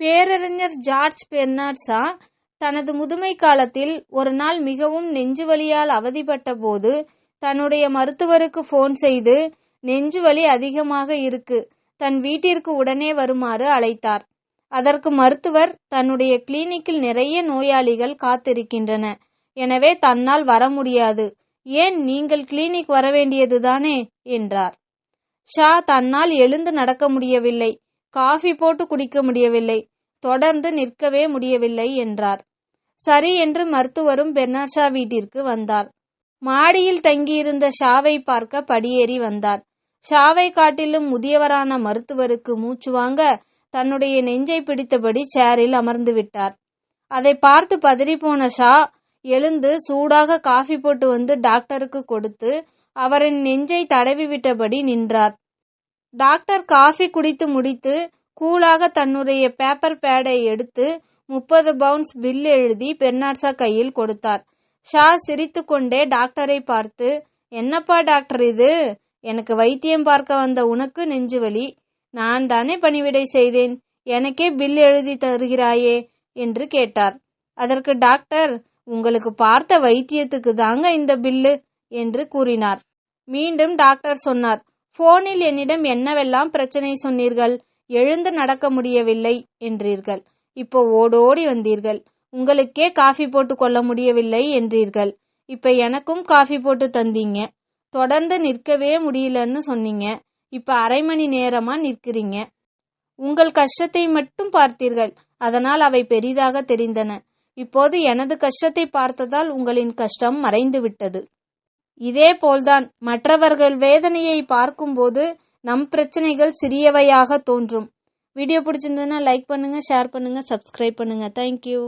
பேரறிஞர் George Bernard Shaw தனது முதுமை காலத்தில் ஒரு நாள் மிகவும் நெஞ்சுவலியால் அவதிப்பட்ட போது தன்னுடைய மருத்துவருக்கு போன் செய்து நெஞ்சுவலி அதிகமாக இருக்கு, தன் வீட்டிற்கு உடனே வருமாறு அழைத்தார். அதற்கு மருத்துவர், தன்னுடைய கிளினிக்கில் நிறைய நோயாளிகள் காத்திருக்கின்றன, எனவே தன்னால் வர முடியாது, ஏன் நீங்கள் கிளினிக் வர வேண்டியதுதானே என்றார். ஷா தன்னால் எழுந்து நடக்க முடியவில்லை, காஃபி போட்டு குடிக்க முடியவில்லை, தொடர்ந்து நிற்கவே முடியவில்லை என்றார். சரி என்று மருத்துவரும் பெர்னார்ட் ஷா வீட்டிற்கு வந்தார். மாடியில் தங்கியிருந்த ஷாவை பார்க்க படியேறி வந்தார். ஷாவை காட்டிலும் முதியவரான மருத்துவருக்கு மூச்சு வாங்க தன்னுடைய நெஞ்சை பிடித்தபடி சேரில் அமர்ந்து விட்டார். அதை பார்த்து பதறிப்போன ஷா எழுந்து சூடாக காஃபி போட்டு வந்து டாக்டருக்கு கொடுத்து அவரின் நெஞ்சை தடவி விட்டபடி நின்றார். டாக்டர் காஃபி குடித்து முடித்து கூலாக தன்னுடைய பேப்பர் பேடை எடுத்து 30 பவுண்ட்ஸ் பில் எழுதி பெர்னார்ட் ஷா கையில் கொடுத்தார். ஷா சிரித்து கொண்டே டாக்டரை பார்த்து, என்னப்பா டாக்டர் இது, எனக்கு வைத்தியம் பார்க்க வந்த உனக்கு நெஞ்சுவலி, நான் தானே பணிவிடை செய்தேன், எனக்கே பில் எழுதி தருகிறாயே என்று கேட்டார். அதற்கு டாக்டர், உங்களுக்கு பார்த்த வைத்தியத்துக்கு தாங்க இந்த பில்லு என்று கூறினார். மீண்டும் டாக்டர் சொன்னார், போனில் என்னிடம் என்னவெல்லாம் பிரச்சனை சொன்னீர்கள், எழுந்து நடக்க முடியவில்லை என்றீர்கள், இப்போ ஓடோடி வந்தீர்கள், உங்களுக்கே காஃபி போட்டு கொள்ள முடியவில்லை என்றீர்கள், இப்ப எனக்கும் காஃபி போட்டு தந்தீங்க, தொடர்ந்து நிற்கவே முடியலன்னு சொன்னீங்க, இப்ப அரை மணி நேரமா நிற்கிறீங்க. உங்கள் கஷ்டத்தை மட்டும் பார்த்தீர்கள், அதனால் அவை பெரிதாக தெரிந்தன. இப்போது எனது கஷ்டத்தை பார்த்ததால் உங்களின் கஷ்டம் மறைந்து விட்டது. இதே போல்தான் மற்றவர்கள் வேதனையை பார்க்கும்போது நம் பிரச்சனைகள் சிறியவையாக தோன்றும். வீடியோ பிடிச்சிருந்ததுன்னா லைக் பண்ணுங்க, ஷேர் பண்ணுங்க, சப்ஸ்கிரைப் பண்ணுங்க. தேங்க்யூ.